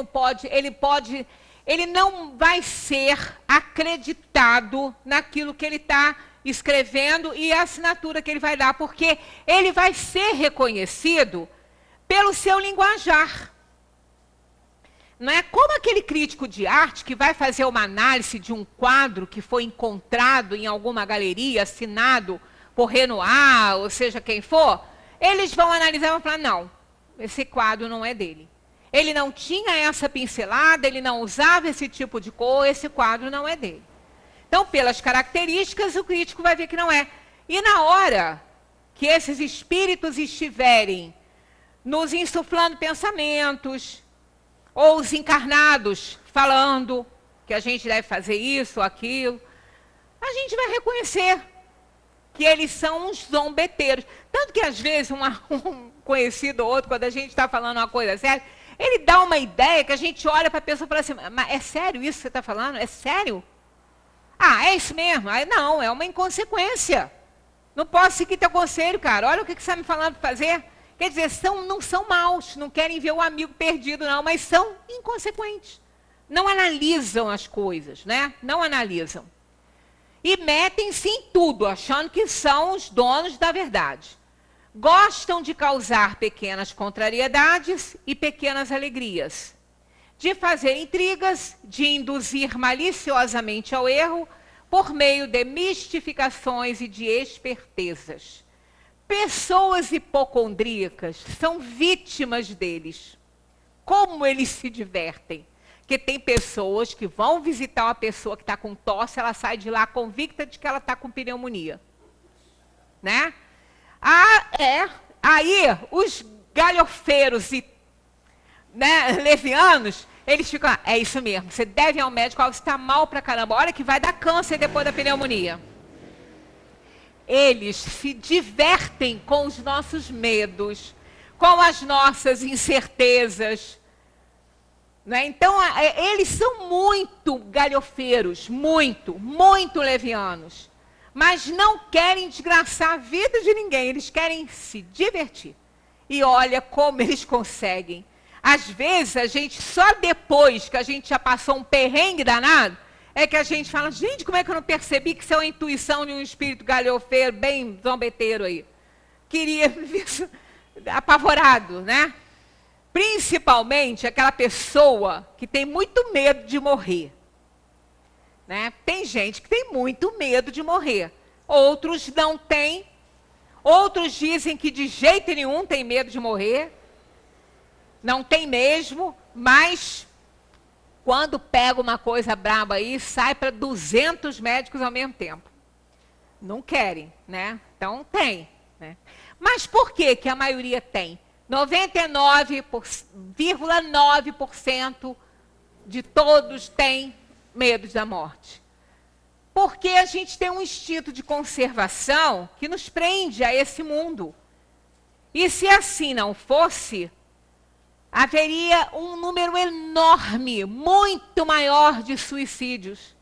não vai ser acreditado naquilo que ele está escrevendo e a assinatura que ele vai dar, porque ele vai ser reconhecido pelo seu linguajar. Não é como aquele crítico de arte que vai fazer uma análise de um quadro que foi encontrado em alguma galeria, assinado por Renoir, ou seja, quem for. Eles vão analisar e vão falar, não, esse quadro não é dele. Ele não tinha essa pincelada, ele não usava esse tipo de cor, esse quadro não é dele. Então, pelas características, o crítico vai ver que não é. E na hora que esses espíritos estiverem nos insuflando pensamentos, ou os encarnados falando que a gente deve fazer isso ou aquilo, a gente vai reconhecer. que eles são uns zombeteiros. Tanto que, às vezes, um conhecido ou outro, quando a gente está falando uma coisa séria, ele dá uma ideia que a gente olha para a pessoa e fala assim, mas é sério isso que você está falando? É sério? Ah, é isso mesmo? Aí, não, é uma inconsequência. Não posso seguir teu conselho, cara. Olha o que você está me falando para fazer. Quer dizer, não são maus, não querem ver o amigo perdido, não, mas são inconsequentes. Não analisam as coisas, né? Não analisam. E metem-se em tudo, achando que são os donos da verdade. Gostam de causar pequenas contrariedades e pequenas alegrias. De fazer intrigas, de induzir maliciosamente ao erro, por meio de mistificações e de espertezas. Pessoas hipocondríacas são vítimas deles. Como eles se divertem? Porque tem pessoas que vão visitar uma pessoa que está com tosse, ela sai de lá convicta de que ela está com pneumonia. Né? Aí, os galhofeiros e levianos, eles ficam, é isso mesmo, você deve ir ao médico, você está mal pra caramba, olha que vai dar câncer depois da pneumonia. Eles se divertem com os nossos medos, com as nossas incertezas. Né? Então, eles são muito galhofeiros, muito levianos. Mas não querem desgraçar a vida de ninguém, eles querem se divertir. E olha como eles conseguem. Às vezes, a gente, só depois que a gente já passou um perrengue danado, é que a gente fala, gente, como é que eu não percebi que isso é uma intuição de um espírito galhofeiro, bem zombeteiro aí? Queria ver apavorado, né? Principalmente aquela pessoa que tem muito medo de morrer. Né? Tem gente que tem muito medo de morrer. Outros não têm. Outros dizem que de jeito nenhum tem medo de morrer. Não tem mesmo, mas quando pega uma coisa braba aí, sai para 200 médicos ao mesmo tempo. Não querem, né? Então tem. Né? Mas por que que a maioria tem? 99,9% de todos têm medo da morte. Porque a gente tem um instinto de conservação que nos prende a esse mundo. E se assim não fosse, haveria um número enorme, muito maior de suicídios.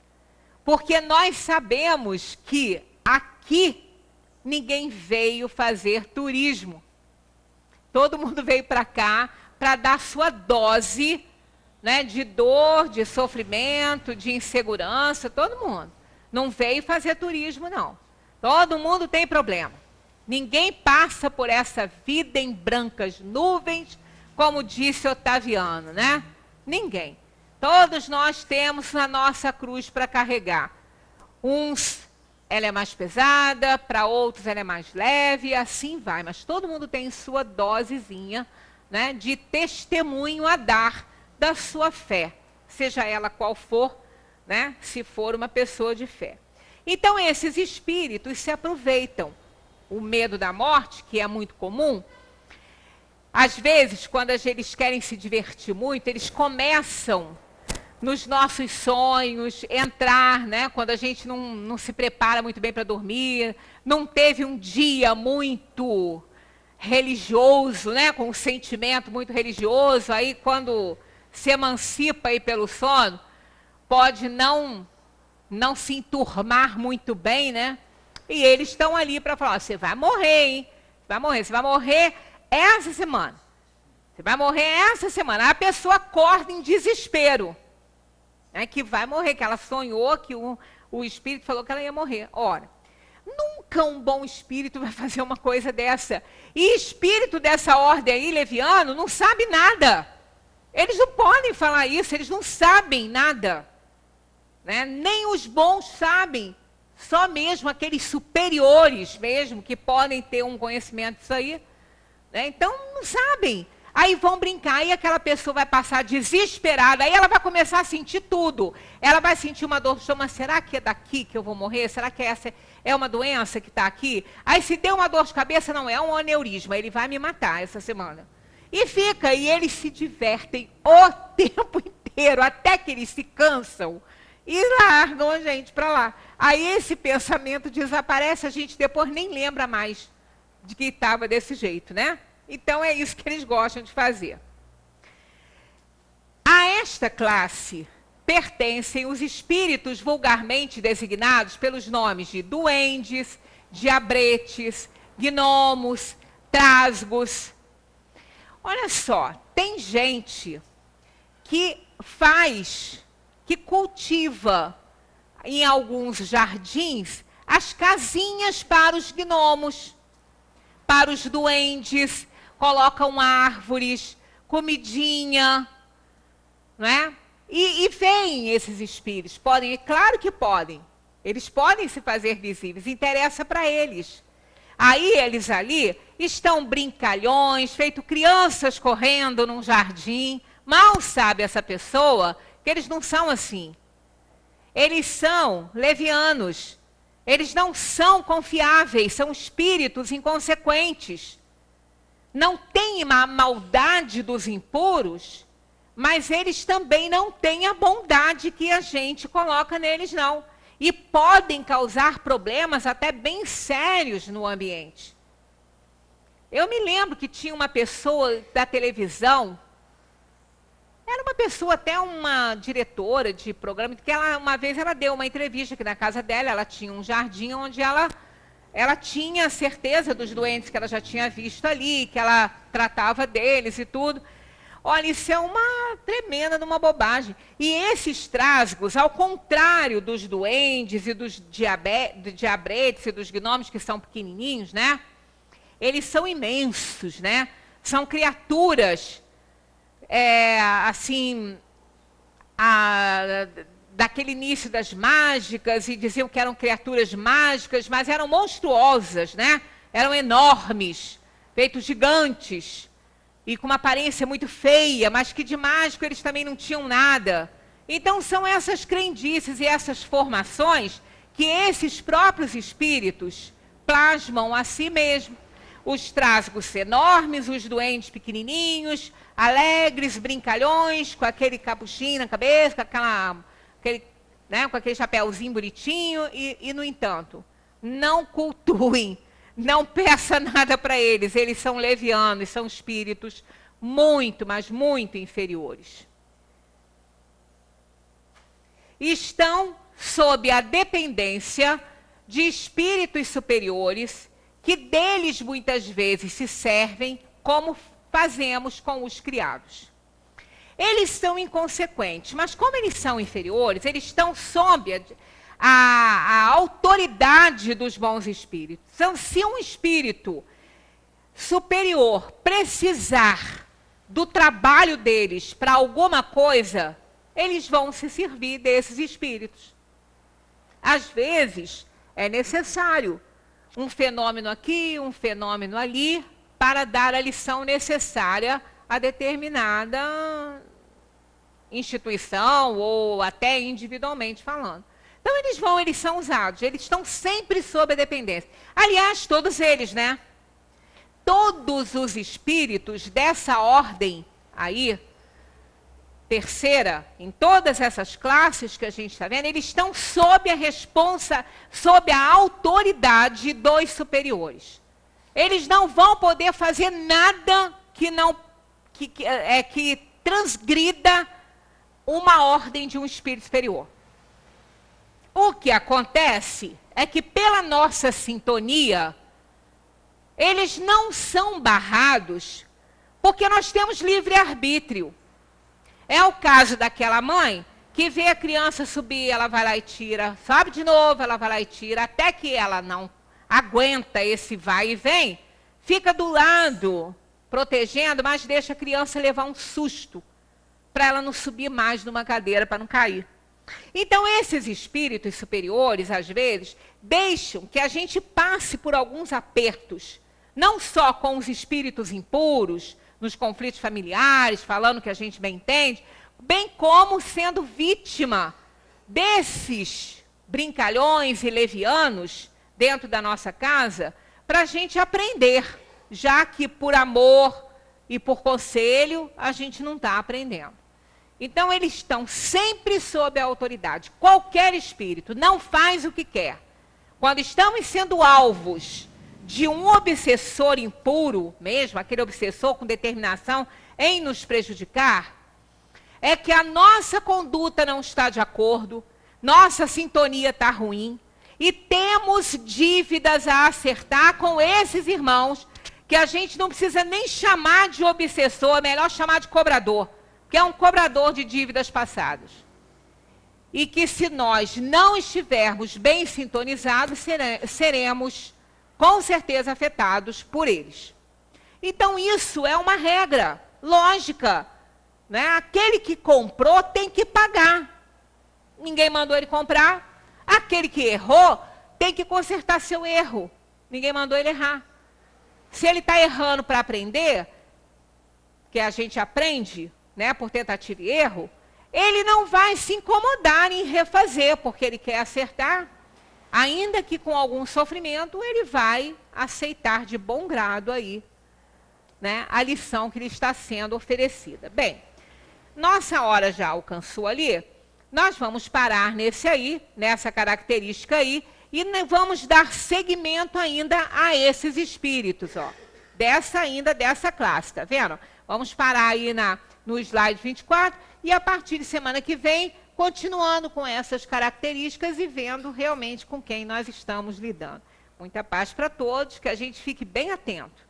Porque nós sabemos que aqui ninguém veio fazer turismo. Todo mundo veio para cá para dar sua dose, né, de dor, de sofrimento, de insegurança, todo mundo. Não veio fazer turismo, não. Todo mundo tem problema. Ninguém passa por essa vida em brancas nuvens, como disse Otaviano, né? Ninguém. Todos nós temos a nossa cruz para carregar. Uns, ela é mais pesada, para outros ela é mais leve, e assim vai. Mas todo mundo tem sua dosezinha, né, de testemunho a dar da sua fé, seja ela qual for, né, se for uma pessoa de fé. Então, esses espíritos se aproveitam. O medo da morte, que é muito comum, às vezes, quando eles querem se divertir muito, eles começam nos nossos sonhos, entrar, né, quando a gente não se prepara muito bem para dormir, não teve um dia muito religioso, né, com um sentimento muito religioso, aí quando se emancipa aí pelo sono, pode não se enturmar muito bem, né? E eles estão ali para falar, você vai morrer, hein? Você vai morrer essa semana. Você vai morrer essa semana. Aí a pessoa acorda em desespero. Né, que vai morrer, que ela sonhou que o espírito falou que ela ia morrer. Ora, nunca um bom espírito vai fazer uma coisa dessa. E espírito dessa ordem aí, leviano, não sabe nada. Eles não podem falar isso, eles não sabem nada. Né? Nem os bons sabem. Só mesmo aqueles superiores mesmo, que podem ter um conhecimento disso aí. Né? Então, não sabem. Aí vão brincar, e aquela pessoa vai passar desesperada, aí ela vai começar a sentir tudo. Ela vai sentir uma dor, mas será que é daqui que eu vou morrer? Será que essa é uma doença que está aqui? Aí se deu uma dor de cabeça, não, é um aneurisma, ele vai me matar essa semana. E fica, e eles se divertem o tempo inteiro, até que eles se cansam. e largam a gente para lá. Aí esse pensamento desaparece, a gente depois nem lembra mais de que estava desse jeito, né? Então é isso que eles gostam de fazer. A esta classe pertencem os espíritos vulgarmente designados pelos nomes de duendes, diabretes, gnomos, trasgos. Olha só, tem gente que cultiva em alguns jardins as casinhas para os gnomos, para os duendes, colocam árvores, comidinha, não é? E vêm esses espíritos, podem, é claro que podem, eles podem se fazer visíveis, interessa para eles. Aí eles ali estão brincalhões, feito crianças correndo num jardim, mal sabe essa pessoa que eles não são assim. Eles são levianos, eles não são confiáveis, são espíritos inconsequentes. Não têm a maldade dos impuros, mas eles também não têm a bondade que a gente coloca neles, não. E podem causar problemas até bem sérios no ambiente. Eu me lembro que tinha uma pessoa da televisão, era uma pessoa, até uma diretora de programa, que uma vez ela deu uma entrevista aqui na casa dela, ela tinha um jardim onde ela tinha certeza dos doentes que ela já tinha visto ali, que ela tratava deles e tudo. Olha, isso é uma tremenda de uma bobagem. E esses trasgos, ao contrário dos duendes e dos diabretes e dos gnomos, que são pequenininhos, né? Eles são imensos, né? São criaturas, daquele início das mágicas, e diziam que eram criaturas mágicas, mas eram monstruosas, né? Eram enormes, feitos gigantes, e com uma aparência muito feia, mas que de mágico eles também não tinham nada. Então são essas crendices e essas formações que esses próprios espíritos plasmam a si mesmos. Os trasgos enormes, os doentes pequenininhos, alegres, brincalhões, com aquele capuchinho na cabeça, com aquele chapéuzinho bonitinho, e no entanto, não cultuem, não peça nada para eles, eles são levianos, são espíritos muito, mas muito inferiores. Estão sob a dependência de espíritos superiores, que deles muitas vezes se servem como fazemos com os criados. Eles são inconsequentes, mas como eles são inferiores, eles estão sob a autoridade dos bons espíritos. Então, se um espírito superior precisar do trabalho deles para alguma coisa, eles vão se servir desses espíritos. Às vezes, é necessário um fenômeno aqui, um fenômeno ali, para dar a lição necessária a determinada instituição ou até individualmente falando. Então eles são usados, eles estão sempre sob a dependência. Aliás, todos eles, né? Todos os espíritos dessa ordem aí, terceira, em todas essas classes que a gente está vendo, eles estão sob sob a autoridade dos superiores. Eles não vão poder fazer nada que transgrida uma ordem de um espírito superior. O que acontece é que, pela nossa sintonia, eles não são barrados, porque nós temos livre-arbítrio. É o caso daquela mãe que vê a criança subir, ela vai lá e tira, sobe de novo, ela vai lá e tira, até que ela não aguenta esse vai e vem, fica do lado, protegendo, mas deixa a criança levar um susto, para ela não subir mais numa cadeira, para não cair. Então, esses espíritos superiores, às vezes, deixam que a gente passe por alguns apertos, não só com os espíritos impuros, nos conflitos familiares, falando que a gente bem entende, bem como sendo vítima desses brincalhões e levianos dentro da nossa casa, para a gente aprender, já que por amor e por conselho a gente não está aprendendo. Então, eles estão sempre sob a autoridade. Qualquer espírito não faz o que quer. Quando estamos sendo alvos de um obsessor impuro, mesmo, aquele obsessor com determinação em nos prejudicar, é que a nossa conduta não está de acordo, nossa sintonia está ruim, e temos dívidas a acertar com esses irmãos, que a gente não precisa nem chamar de obsessor, é melhor chamar de cobrador, que é um cobrador de dívidas passadas. E que se nós não estivermos bem sintonizados, seremos com certeza afetados por eles. Então isso é uma regra lógica, né? Aquele que comprou tem que pagar. Ninguém mandou ele comprar. Aquele que errou tem que consertar seu erro. Ninguém mandou ele errar. Se ele está errando para aprender, que a gente aprende, né, por tentativa e erro, ele não vai se incomodar em refazer, porque ele quer acertar. Ainda que com algum sofrimento, ele vai aceitar de bom grado aí, né, a lição que lhe está sendo oferecida. Bem, nossa hora já alcançou ali, nós vamos parar nessa característica aí, e vamos dar seguimento ainda a esses espíritos, ó, dessa classe, tá vendo? Vamos parar aí no slide 24, e a partir de semana que vem, continuando com essas características e vendo realmente com quem nós estamos lidando. Muita paz para todos, que a gente fique bem atento.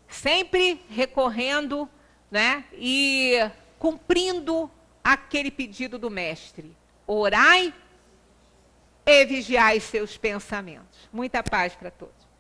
Sempre recorrendo, né, e cumprindo aquele pedido do mestre. Orai e vigiai seus pensamentos. Muita paz para todos.